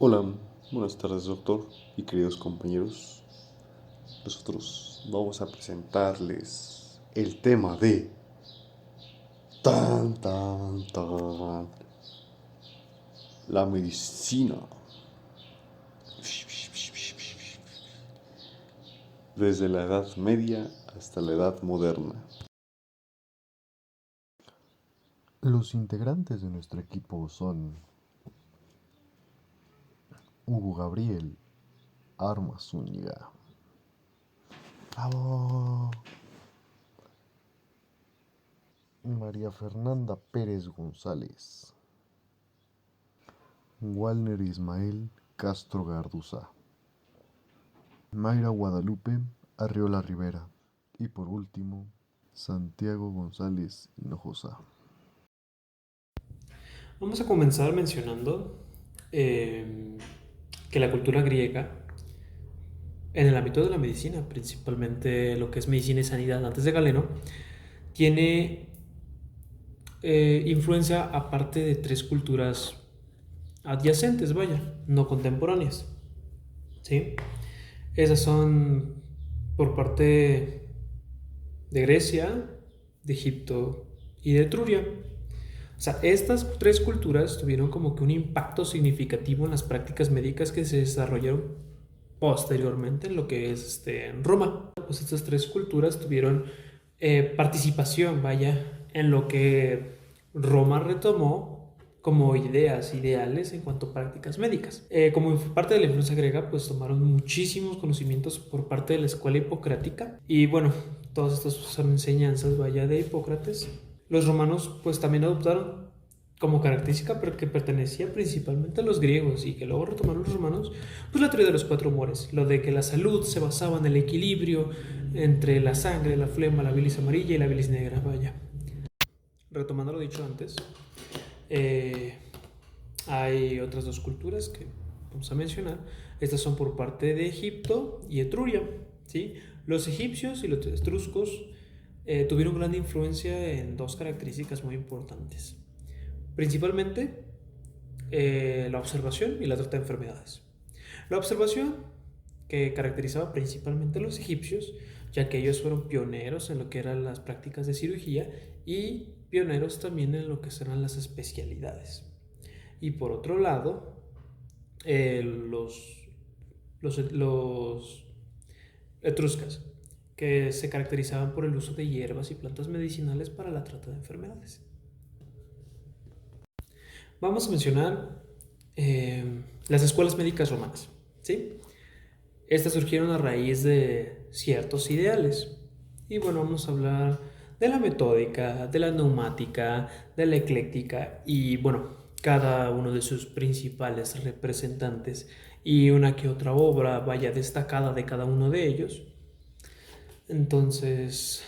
Hola, buenas tardes doctor y queridos compañeros. Nosotros vamos a presentarles el tema de tan tan tan la medicina. Desde la Edad Media hasta la Edad Moderna. Los integrantes de nuestro equipo son Hugo Gabriel Armas Zúñiga, ¡bravo! María Fernanda Pérez González, Walner Ismael Castro Garduza, Mayra Guadalupe Arriola Rivera y por último, Santiago González Hinojosa. Vamos a comenzar mencionando eh, que la cultura griega, en el ámbito de la medicina, principalmente lo que es medicina y sanidad antes de Galeno, tiene influencia aparte de tres culturas adyacentes, vaya, no contemporáneas. ¿Sí? Esas son por parte de Grecia, de Egipto y de Etruria. O sea, estas tres culturas tuvieron como que un impacto significativo en las prácticas médicas que se desarrollaron posteriormente en lo que es en Roma. Pues estas tres culturas tuvieron participación, vaya, en lo que Roma retomó como ideas, ideales en cuanto a prácticas médicas. Como parte de la influencia griega, pues tomaron muchísimos conocimientos por parte de la escuela hipocrática y bueno, todas estas son enseñanzas, vaya, de Hipócrates. Los romanos pues también adoptaron como característica, pero que pertenecía principalmente a los griegos y que luego retomaron los romanos, pues la teoría de los cuatro humores, lo de que la salud se basaba en el equilibrio entre la sangre, la flema, la bilis amarilla y la bilis negra, vaya. Retomando lo dicho antes, eh, hay otras dos culturas que vamos a mencionar. Estas son por parte de Egipto y Etruria, ¿sí? Los egipcios y los etruscos tuvieron gran influencia en dos características muy importantes. Principalmente la observación y la trata de enfermedades. La observación, que caracterizaba principalmente a los egipcios, ya que ellos fueron pioneros en lo que eran las prácticas de cirugía y pioneros también en lo que serán las especialidades. Y por otro lado, los etruscas, que se caracterizaban por el uso de hierbas y plantas medicinales para la trata de enfermedades. Vamos a mencionar las escuelas médicas romanas, ¿sí? Estas surgieron a raíz de ciertos ideales. Y bueno, vamos a hablar de la metódica, de la neumática, de la ecléctica y bueno, cada uno de sus principales representantes y una que otra obra vaya destacada de cada uno de ellos. Entonces,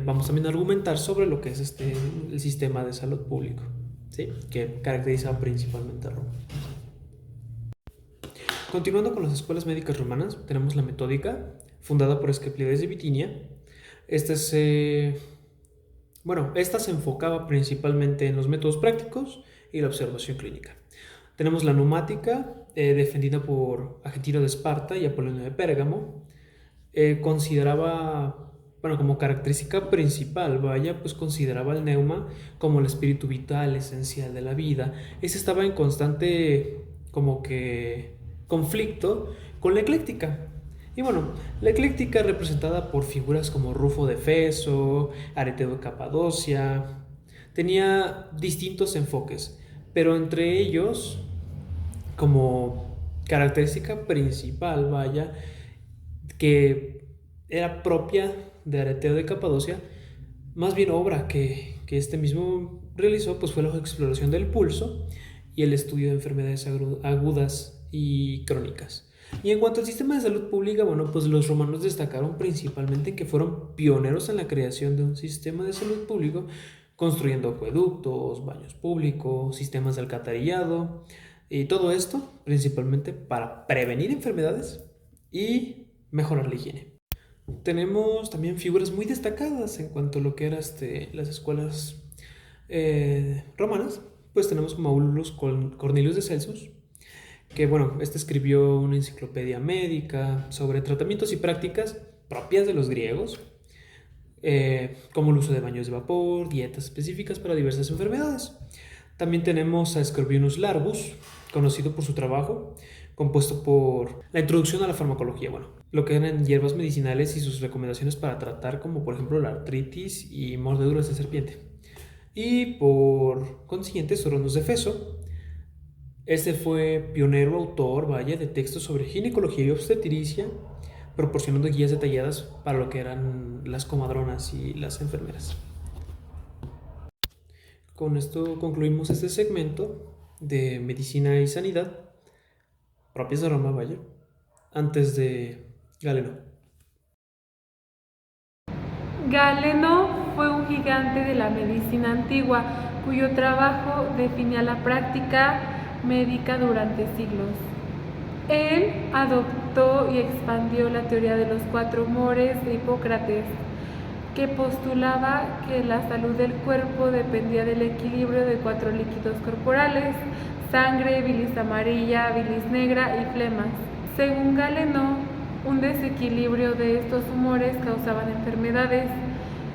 vamos también a argumentar sobre lo que es el sistema de salud público, ¿sí? Que caracteriza principalmente a Roma. Continuando con las escuelas médicas romanas, tenemos la metódica, fundada por Asclepiades de Bitinia. Esta se, esta se enfocaba principalmente en los métodos prácticos y la observación clínica. Tenemos la neumática, defendida por Agentino de Esparta y Apolonio de Pérgamo. Consideraba, bueno, como característica principal, vaya, pues consideraba el neuma como el espíritu vital, esencial de la vida. Ese estaba en constante, como que, conflicto con la ecléctica. Y bueno, la ecléctica representada por figuras como Rufo de Feso, Areteo de Capadocia, tenía distintos enfoques, pero entre ellos, como característica principal, vaya, que era propia de Areteo de Capadocia, más bien obra que este mismo realizó, pues fue la exploración del pulso y el estudio de enfermedades agudas y crónicas. Y en cuanto al sistema de salud pública, bueno, pues los romanos destacaron principalmente que fueron pioneros en la creación de un sistema de salud público, construyendo acueductos, baños públicos, sistemas de alcantarillado, y todo esto principalmente para prevenir enfermedades y mejorar la higiene. Tenemos también figuras muy destacadas en cuanto a lo que eran las escuelas romanas. Pues tenemos como Aulus Cornelius de Celsus, que bueno, este escribió una enciclopedia médica sobre tratamientos y prácticas propias de los griegos, como el uso de baños de vapor, dietas específicas para diversas enfermedades. También tenemos a Scorpionus Largus, conocido por su trabajo, compuesto por la introducción a la farmacología, bueno, lo que eran hierbas medicinales y sus recomendaciones para tratar, como por ejemplo la artritis y mordeduras de serpiente. Y por consiguiente, Soronus de Feso. Este fue pionero autor, vaya, de textos sobre ginecología y obstetricia, proporcionando guías detalladas para lo que eran las comadronas y las enfermeras. Con esto concluimos este segmento de medicina y sanidad, propias de Roma, vaya, antes de Galeno. Galeno fue un gigante de la medicina antigua, cuyo trabajo definía la práctica médica durante siglos. Él adoptó y expandió la teoría de los 4 humores de Hipócrates, que postulaba que la salud del cuerpo dependía del equilibrio de 4 líquidos corporales: sangre, bilis amarilla, bilis negra y flemas. Según Galeno, un desequilibrio de estos humores causaban enfermedades.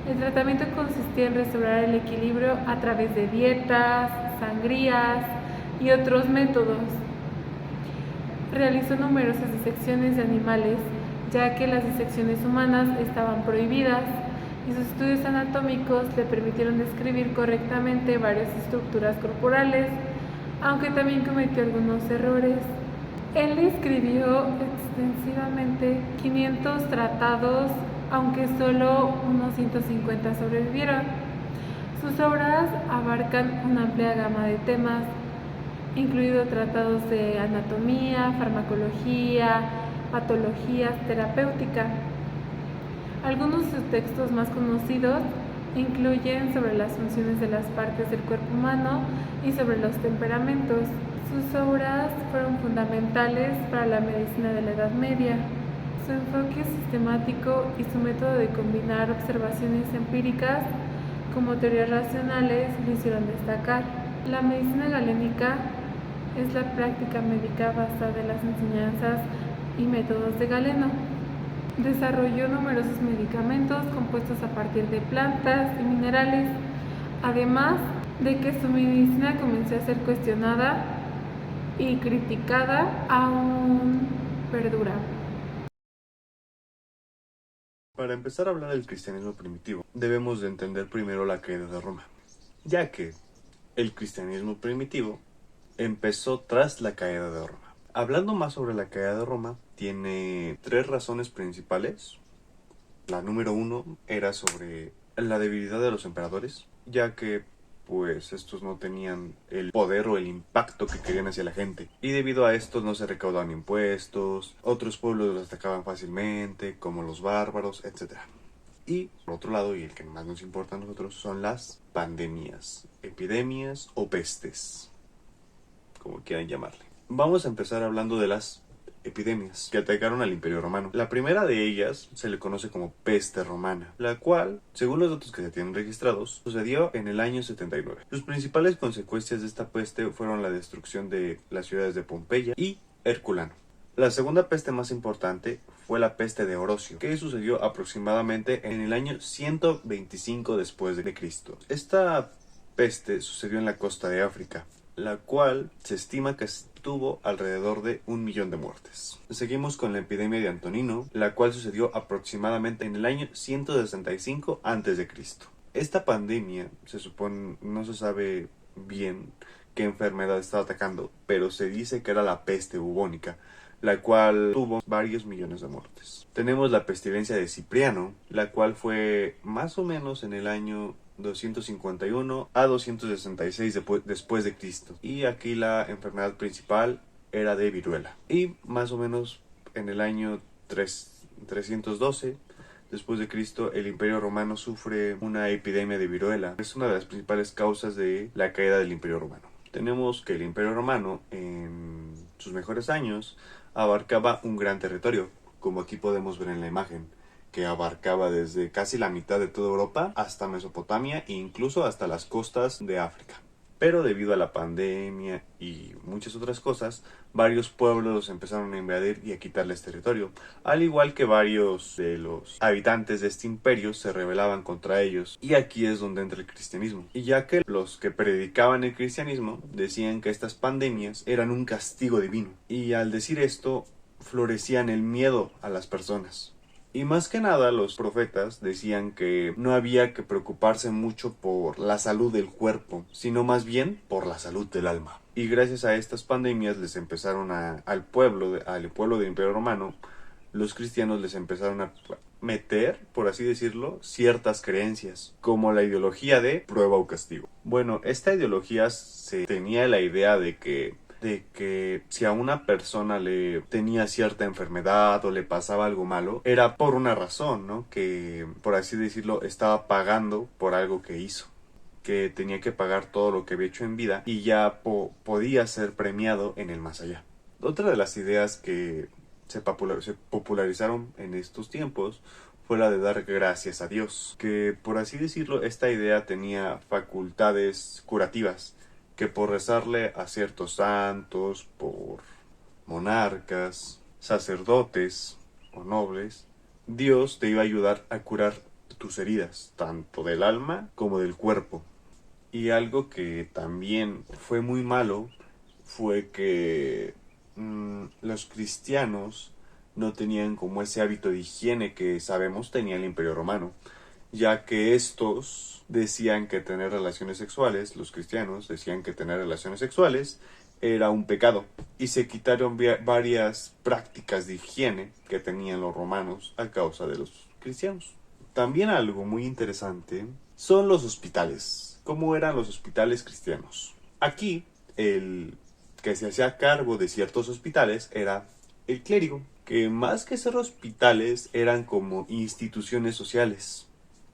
El tratamiento consistía en restaurar el equilibrio a través de dietas, sangrías y otros métodos. Realizó numerosas disecciones de animales, ya que las disecciones humanas estaban prohibidas, y sus estudios anatómicos le permitieron describir correctamente varias estructuras corporales, aunque también cometió algunos errores. Él escribió extensivamente 500 tratados, aunque solo unos 150 sobrevivieron. Sus obras abarcan una amplia gama de temas, incluidos tratados de anatomía, farmacología, patologías, terapéutica. Algunos de sus textos más conocidos incluyen sobre las funciones de las partes del cuerpo humano y sobre los temperamentos. Sus obras fueron fundamentales para la medicina de la Edad Media. Su enfoque sistemático y su método de combinar observaciones empíricas como teorías racionales lo hicieron destacar. La medicina galénica es la práctica médica basada en las enseñanzas y métodos de Galeno. Desarrolló numerosos medicamentos compuestos a partir de plantas y minerales, además de que su medicina comenzó a ser cuestionada y criticada, aún perdura. Para empezar a hablar del cristianismo primitivo, debemos de entender primero la caída de Roma, ya que el cristianismo primitivo empezó tras la caída de Roma. Hablando más sobre la caída de Roma, tiene 3 razones principales. La número 1 era sobre la debilidad de los emperadores, ya que pues estos no tenían el poder o el impacto que querían hacia la gente, y debido a esto no se recaudaban impuestos, otros pueblos los atacaban fácilmente, como los bárbaros, etc. Y por otro lado, y el que más nos importa a nosotros, son las pandemias, epidemias o pestes, como quieran llamarle. Vamos a empezar hablando de las epidemias que atacaron al Imperio Romano. La primera de ellas se le conoce como peste romana, la cual, según los datos que se tienen registrados, sucedió en el año 79. Sus principales consecuencias de esta peste fueron la destrucción de las ciudades de Pompeya y Herculano. La segunda peste más importante fue la peste de Orocio, que sucedió aproximadamente en el año 125 después de Cristo. Esta peste sucedió en la costa de África, la cual se estima que tuvo alrededor de 1 millón de muertes. Seguimos con la epidemia de Antonino, la cual sucedió aproximadamente en el año 165 a.C. Esta pandemia, se supone, no se sabe bien qué enfermedad estaba atacando, pero se dice que era la peste bubónica, la cual tuvo varios millones de muertes. Tenemos la pestilencia de Cipriano, la cual fue más o menos en el año 251 a 266 después de Cristo, y aquí la enfermedad principal era de viruela. Y más o menos en el año 312 después de Cristo, el Imperio Romano sufre una epidemia de viruela. Es una de las principales causas de la caída del Imperio Romano. Tenemos que el Imperio Romano en sus mejores años abarcaba un gran territorio, como aquí podemos ver en la imagen, que abarcaba desde casi la mitad de toda Europa hasta Mesopotamia e incluso hasta las costas de África. Pero debido a la pandemia y muchas otras cosas, varios pueblos empezaron a invadir y a quitarles territorio, al igual que varios de los habitantes de este imperio se rebelaban contra ellos. Y aquí es donde entra el cristianismo. Y ya que los que predicaban el cristianismo decían que estas pandemias eran un castigo divino, y al decir esto florecían el miedo a las personas. Y más que nada los profetas decían que no había que preocuparse mucho por la salud del cuerpo, sino más bien por la salud del alma. Y gracias a estas pandemias les empezaron al pueblo del Imperio Romano, los cristianos les empezaron a meter, por así decirlo, ciertas creencias, como la ideología de prueba o castigo. Bueno, esta ideología se tenía la idea de que si a una persona le tenía cierta enfermedad o le pasaba algo malo, era por una razón, ¿no? Que, por así decirlo, estaba pagando por algo que hizo, que tenía que pagar todo lo que había hecho en vida y ya podía ser premiado en el más allá. Otra de las ideas que se popularizaron en estos tiempos fue la de dar gracias a Dios, que, por así decirlo, esta idea tenía facultades curativas, que por rezarle a ciertos santos, por monarcas, sacerdotes o nobles, Dios te iba a ayudar a curar tus heridas, tanto del alma como del cuerpo. Y algo que también fue muy malo fue que los cristianos no tenían como ese hábito de higiene que sabemos tenía el Imperio Romano, ya que estos decían que tener relaciones sexuales, los cristianos decían que tener relaciones sexuales era un pecado, y se quitaron varias prácticas de higiene que tenían los romanos a causa de los cristianos. También algo muy interesante son los hospitales. ¿Cómo eran los hospitales cristianos? Aquí el que se hacía cargo de ciertos hospitales era el clérigo, que más que ser hospitales eran como instituciones sociales,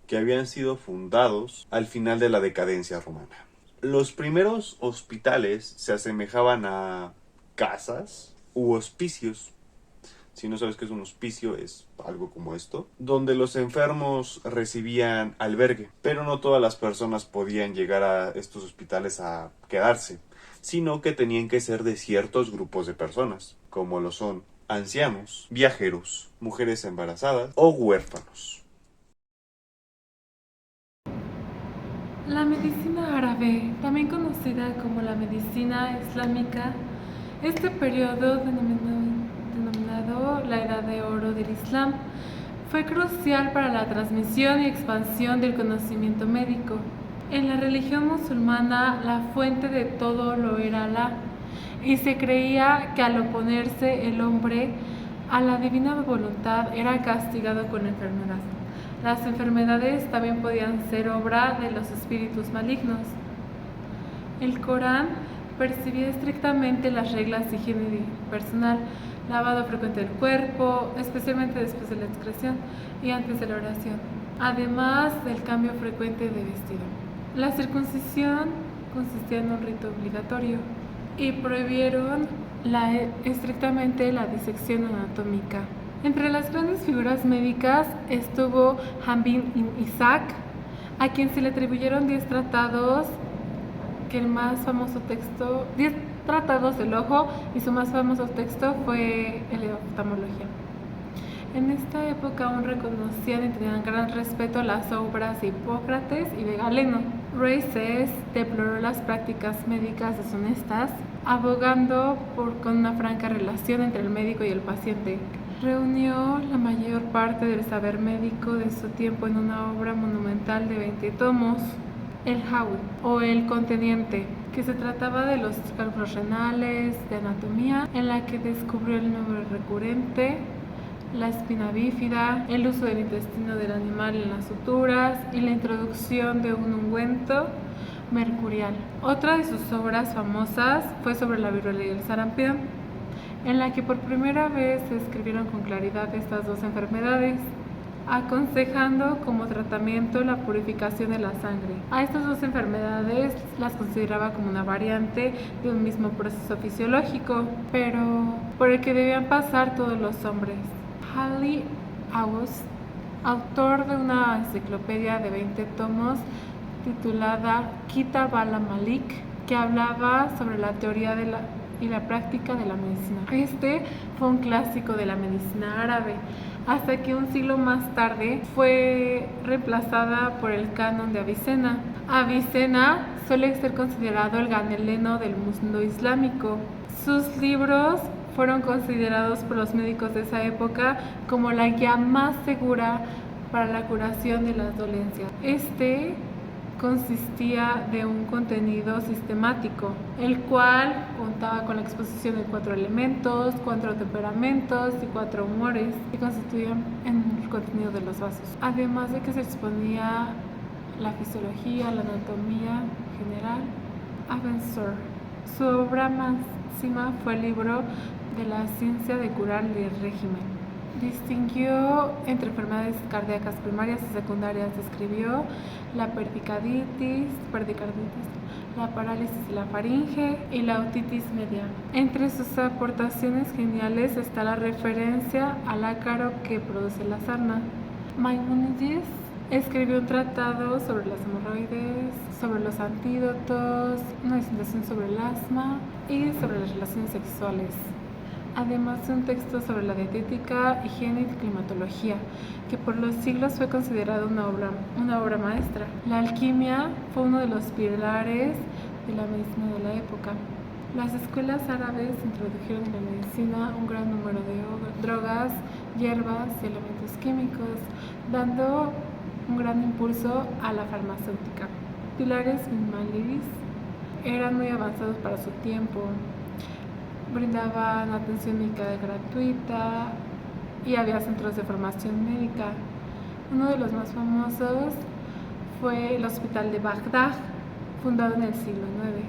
que habían sido fundados al final de la decadencia romana. Los primeros hospitales se asemejaban a casas u hospicios. Si no sabes qué es un hospicio, es algo como esto, donde los enfermos recibían albergue, pero no todas las personas podían llegar a estos hospitales a quedarse, sino que tenían que ser de ciertos grupos de personas, como lo son ancianos, viajeros, mujeres embarazadas o huérfanos. La medicina árabe, también conocida como la medicina islámica, este periodo denominado la Edad de Oro del Islam, fue crucial para la transmisión y expansión del conocimiento médico. En la religión musulmana, la fuente de todo lo era Alá, y se creía que al oponerse el hombre a la divina voluntad era castigado con enfermedad. Las enfermedades también podían ser obra de los espíritus malignos. El Corán percibía estrictamente las reglas de higiene personal, lavado frecuente del cuerpo, especialmente después de la excreción y antes de la oración, además del cambio frecuente de vestido. La circuncisión consistía en un rito obligatorio y prohibieron estrictamente la disección anatómica. Entre las grandes figuras médicas estuvo Hanbin ibn Ishaq, a quien se le atribuyeron 10 tratados, que el más famoso texto, 10 tratados del ojo, y su más famoso texto fue el de oftalmología. En esta época aún reconocían y tenían gran respeto las obras de Hipócrates y de Galeno. Reyes deploró las prácticas médicas deshonestas, abogando con una franca relación entre el médico y el paciente. Reunió la mayor parte del saber médico de su tiempo en una obra monumental de 20 tomos, el Hawi, o el Conteniente, que se trataba de los cálculos renales, de anatomía, en la que descubrió el número recurrente, la espina bífida, el uso del intestino del animal en las suturas y la introducción de un ungüento mercurial. Otra de sus obras famosas fue sobre la viruela y el sarampión, en la que por primera vez se describieron con claridad estas dos enfermedades, aconsejando como tratamiento la purificación de la sangre. A estas dos enfermedades las consideraba como una variante de un mismo proceso fisiológico, pero por el que debían pasar todos los hombres. Ali August, autor de una enciclopedia de 20 tomos titulada Kitab al-Malik, que hablaba sobre la teoría y la práctica de la medicina. Este fue un clásico de la medicina árabe, hasta que un siglo más tarde fue reemplazada por el canon de Avicena. Avicena suele ser considerado el Galeno del mundo islámico. Sus libros fueron considerados por los médicos de esa época como la guía más segura para la curación de las dolencias. Este consistía de un contenido sistemático, el cual contaba con la exposición de 4 elementos, 4 temperamentos y 4 humores que constituían el contenido de los vasos. Además de que se exponía la fisiología, la anatomía general. Avenzoar. Su obra máxima fue el libro de la ciencia de curar el régimen. Distinguió entre enfermedades cardíacas primarias y secundarias. Describió la pericarditis, la parálisis de la faringe y la otitis media. Entre sus aportaciones geniales está la referencia al ácaro que produce la sarna. Maimónides escribió un tratado sobre las hemorroides, sobre los antídotos, una disertación sobre el asma y sobre las relaciones sexuales. Además de un texto sobre la dietética, higiene y climatología, que por los siglos fue considerado una obra maestra. La alquimia fue uno de los pilares de la medicina de la época. Las escuelas árabes introdujeron en la medicina un gran número de drogas, hierbas y elementos químicos, dando un gran impulso a la farmacéutica. Pilares minimalistas eran muy avanzados para su tiempo. Brindaban atención médica gratuita y había centros de formación médica. Uno de los más famosos fue el Hospital de Bagdad, fundado en el siglo IX.